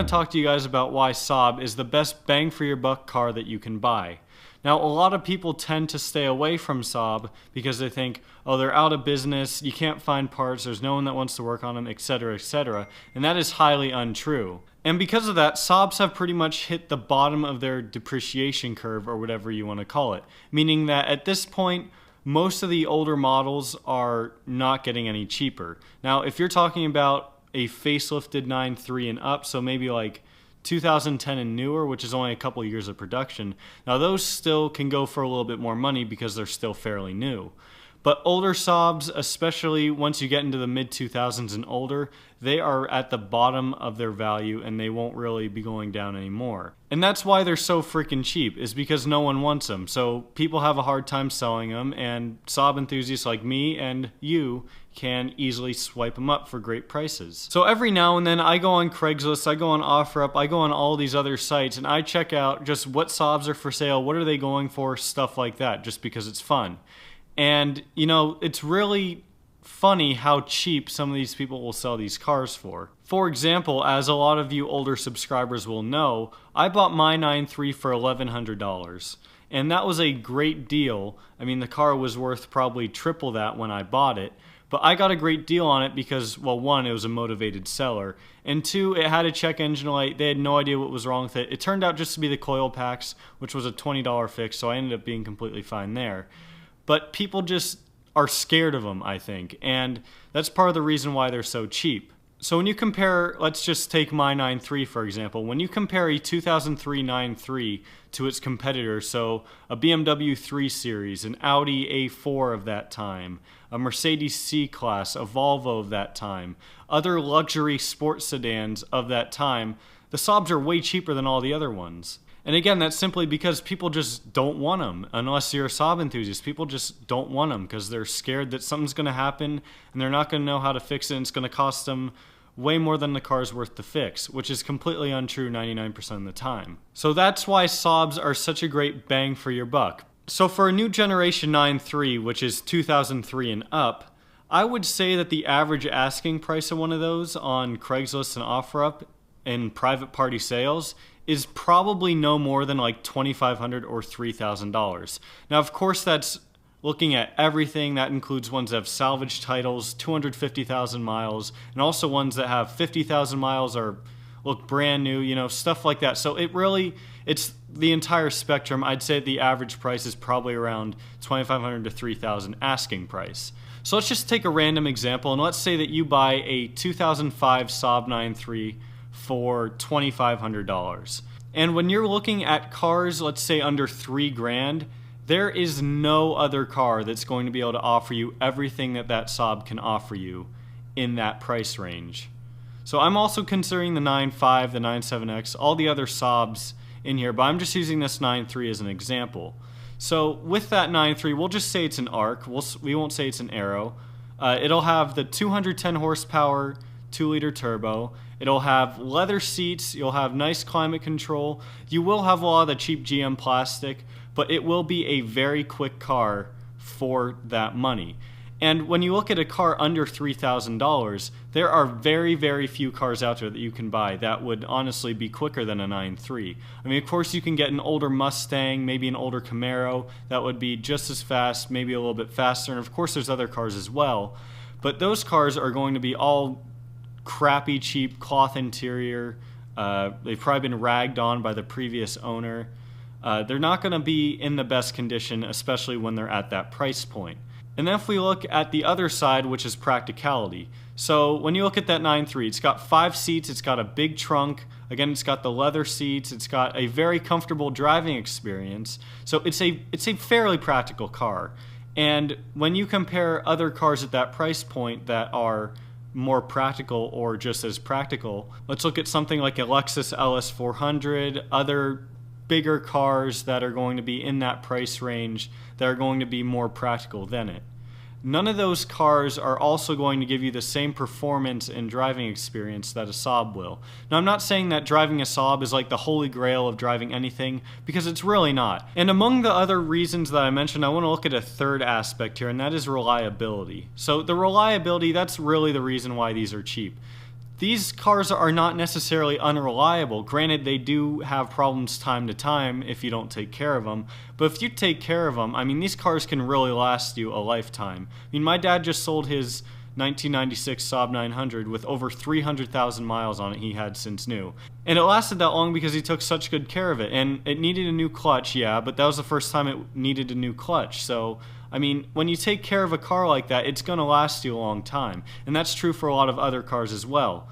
to talk to you guys about why Saab is the best bang for your buck car that you can buy. Now, a lot of people tend to stay away from Saab because they think, oh, they're out of business, you can't find parts, there's no one that wants to work on them, etc., etc., and that is highly untrue. And because of that, Saabs have pretty much hit the bottom of their depreciation curve, or whatever you want to call it, meaning that at this point, most of the older models are not getting any cheaper. Now, if you're talking about a facelifted 9.3 and up, so maybe like 2010 and newer, which is only a couple years of production, now those still can go for a little bit more money because they're still fairly new. But older Saabs, especially once you get into the mid-2000s and older, they are at the bottom of their value and they won't really be going down anymore. And that's why they're so freaking cheap, is because no one wants them. So people have a hard time selling them, and Saab enthusiasts like me and you can easily swipe them up for great prices. So every now and then I go on Craigslist, I go on OfferUp, I go on all these other sites, and I check out just what Saabs are for sale, what are they going for, stuff like that, just because it's fun. And, you know, it's really funny how cheap some of these people will sell these cars for. For example, as a lot of you older subscribers will know, I bought my 9.3 for $1,100. And that was a great deal. I mean, the car was worth probably triple that when I bought it. But I got a great deal on it because, well, one, it was a motivated seller. And two, it had a check engine light. They had no idea what was wrong with it. It turned out just to be the coil packs, which was a $20 fix, so I ended up being completely fine there. But people just are scared of them, I think, and that's part of the reason why they're so cheap. So when you compare, let's just take my 9.3 for example, when you compare a 2003 9.3 to its competitor, so a BMW 3 Series, an Audi A4 of that time, a Mercedes C-Class, a Volvo of that time, other luxury sports sedans of that time, the Saabs are way cheaper than all the other ones. And again, that's simply because people just don't want them. Unless you're a Saab enthusiast, people just don't want them because they're scared that something's going to happen and they're not going to know how to fix it, and it's going to cost them way more than the car's worth to fix, which is completely untrue 99% of the time. So that's why Saabs are such a great bang for your buck. So for a new generation 9.3, which is 2003 and up, I would say that the average asking price of one of those on Craigslist and OfferUp in private party sales is probably no more than like $2,500 or $3,000. Now, of course, that's looking at everything. That includes ones that have salvage titles, 250,000 miles, and also ones that have 50,000 miles or look brand new, you know, stuff like that. So it's the entire spectrum. I'd say the average price is probably around $2,500 to $3,000 asking price. So let's just take a random example, and let's say that you buy a 2005 Saab 9.3 for $2,500. And when you're looking at cars, let's say under $3,000, there is no other car that's going to be able to offer you everything that that Saab can offer you in that price range. So I'm also considering the 9.5, the 9.7X, all the other Saabs in here, but I'm just using this 9.3 as an example. So with that 9.3, we'll just say it's an ARC. We won't say it's an Aero. It'll have the 210 horsepower 2-liter turbo. It'll have leather seats. You'll have nice climate control. You will have a lot of the cheap GM plastic, but it will be a very quick car for that money. And when you look at a car under $3,000, there are very, very few cars out there that you can buy that would honestly be quicker than a 9.3. I mean, of course, you can get an older Mustang, maybe an older Camaro that would be just as fast, maybe a little bit faster. And of course, there's other cars as well. But those cars are going to be all crappy, cheap cloth interior. They've probably been ragged on by the previous owner. They're not going to be in the best condition, especially when they're at that price point. And then if we look at the other side, which is practicality. So when you look at that 9.3, it's got 5 seats, it's got a big trunk, again, it's got the leather seats, it's got a very comfortable driving experience. So it's a fairly practical car. And when you compare other cars at that price point that are more practical or just as practical, let's look at something like a Lexus Ls400, other bigger cars that are going to be in that price range that are going to be more practical than it. None of those cars are also going to give you the same performance and driving experience that a Saab will. Now, I'm not saying that driving a Saab is like the holy grail of driving anything, because it's really not. And among the other reasons that I mentioned, I want to look at a third aspect here, and that is reliability. So the reliability, that's really the reason why these are cheap. these cars are not necessarily unreliable. Granted, they do have problems time to time if you don't take care of them. But if you take care of them, I mean, these cars can really last you a lifetime. I mean, my dad just sold his 1996 Saab 900 with over 300,000 miles on it he had since new. And it lasted that long because he took such good care of it. And it needed a new clutch, yeah, but that was the first time it needed a new clutch. So, I mean, when you take care of a car like that, it's going to last you a long time. And that's true for a lot of other cars as well.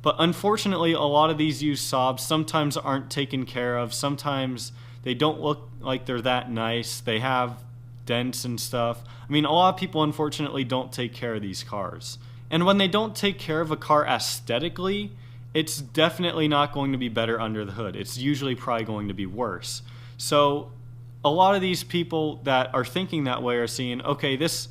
But unfortunately, a lot of these used Saabs sometimes aren't taken care of. Sometimes they don't look like they're that nice. They have dents and stuff. I mean, a lot of people unfortunately don't take care of these cars. And when they don't take care of a car aesthetically, it's definitely not going to be better under the hood. It's usually probably going to be worse. So a lot of these people that are thinking that way are seeing, okay, it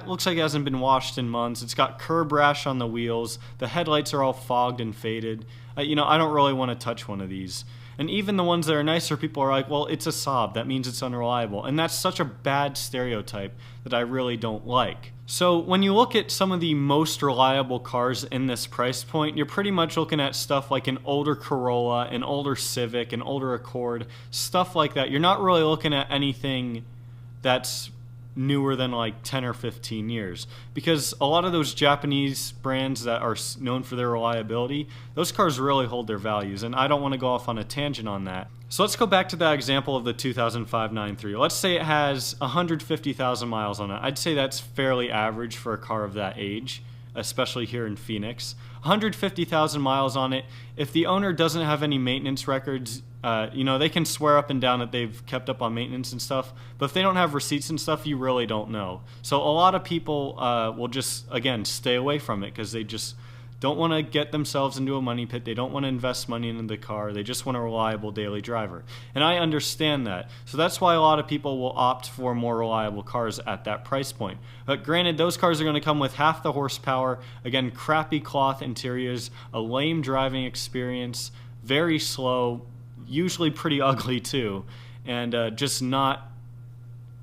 looks like it hasn't been washed in months. It's got curb rash on the wheels. The headlights are all fogged and faded. I don't really want to touch one of these. And even the ones that are nicer, people are like, well, it's a Saab. That means it's unreliable. And that's such a bad stereotype that I really don't like. So when you look at some of the most reliable cars in this price point, you're pretty much looking at stuff like an older Corolla, an older Civic, an older Accord, stuff like that. You're not really looking at anything that's newer than like 10 or 15 years, because a lot of those Japanese brands that are known for their reliability, those cars really hold their values, and I don't want to go off on a tangent on that. So let's go back to that example of the 2005 9.3. Let's say it has 150,000 miles on it. I'd say that's fairly average for a car of that age, especially here in Phoenix. 150,000 miles on it. If the owner doesn't have any maintenance records, they can swear up and down that they've kept up on maintenance and stuff, but if they don't have receipts and stuff, you really don't know. So a lot of people will just, again, stay away from it because they just don't want to get themselves into a money pit. They don't want to invest money into the car. They just want a reliable daily driver. And I understand that. So that's why a lot of people will opt for more reliable cars at that price point. But granted, those cars are going to come with half the horsepower, again, crappy cloth interiors, a lame driving experience, very slow, usually pretty ugly too, and just not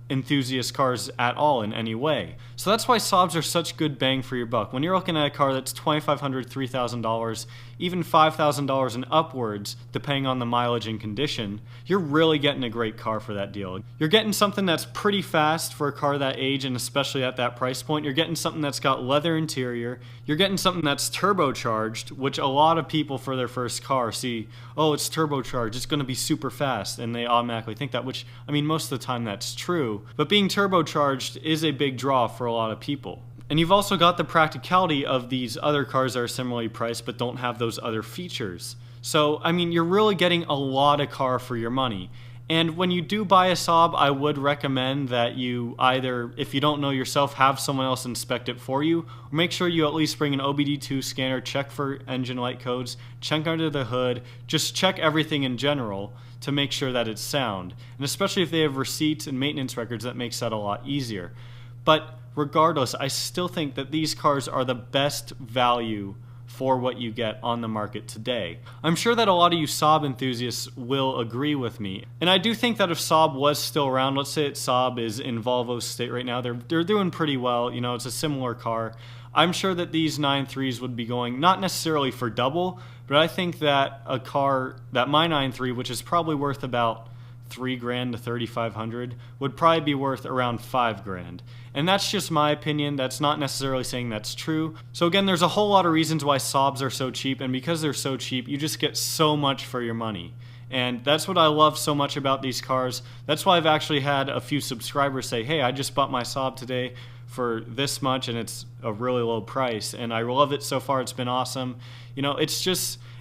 enthusiast cars at all in any way. So that's why Saabs are such good bang for your buck. When you're looking at a car that's $2,500, $3,000, even $5,000 and upwards, depending on the mileage and condition, you're really getting a great car for that deal. You're getting something that's pretty fast for a car that age, and especially at that price point. You're getting something that's got leather interior. You're getting something that's turbocharged, which a lot of people for their first car see, oh, it's turbocharged, it's going to be super fast, and they automatically think that, which, I mean, most of the time that's true. But being turbocharged is a big draw for a lot of people. And you've also got the practicality of these other cars that are similarly priced but don't have those other features. So, I mean, you're really getting a lot of car for your money. And when you do buy a Saab, I would recommend that you either, if you don't know yourself, have someone else inspect it for you, or make sure you at least bring an OBD2 scanner, check for engine light codes, check under the hood, just check everything in general to make sure that it's sound. And especially if they have receipts and maintenance records, that makes that a lot easier. But regardless, I still think that these cars are the best value for what you get on the market today. I'm sure that a lot of you Saab enthusiasts will agree with me. And I do think that if Saab was still around, let's say that Saab is in Volvo's state right now, they're doing pretty well, it's a similar car. I'm sure that these 9.3s would be going, not necessarily for double, but I think that a car, that my 9.3, which is probably worth about $3,000 to $3,500, would probably be worth around $5,000. And that's just my opinion. That's not necessarily saying that's true. So again, there's a whole lot of reasons why Saabs are so cheap, and because they're so cheap, you just get so much for your money. And that's what I love so much about these cars. That's why I've actually had a few subscribers say, hey, I just bought my Saab today for this much and it's a really low price, and I love it so far. It's been awesome.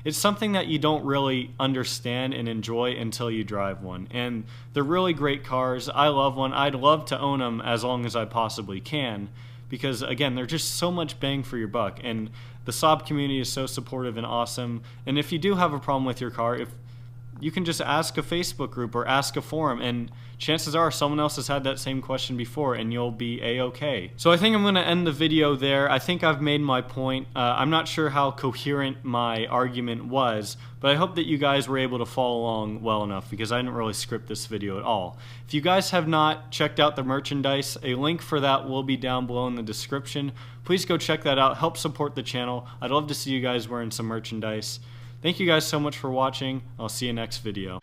It's something that you don't really understand and enjoy until you drive one. And they're really great cars. I love one. I'd love to own them as long as I possibly can, because again, they're just so much bang for your buck. And the Saab community is so supportive and awesome. And if you do have a problem with your car, if you can just ask a Facebook group or ask a forum, and chances are someone else has had that same question before and you'll be a-okay. So I think I'm going to end the video there. I think I've made my point. I'm not sure how coherent my argument was, but I hope that you guys were able to follow along well enough, because I didn't really script this video at all. If you guys have not checked out the merchandise, a link for that will be down below in the description. Please go check that out. Help support the channel. I'd love to see you guys wearing some merchandise. Thank you guys so much for watching. I'll see you next video.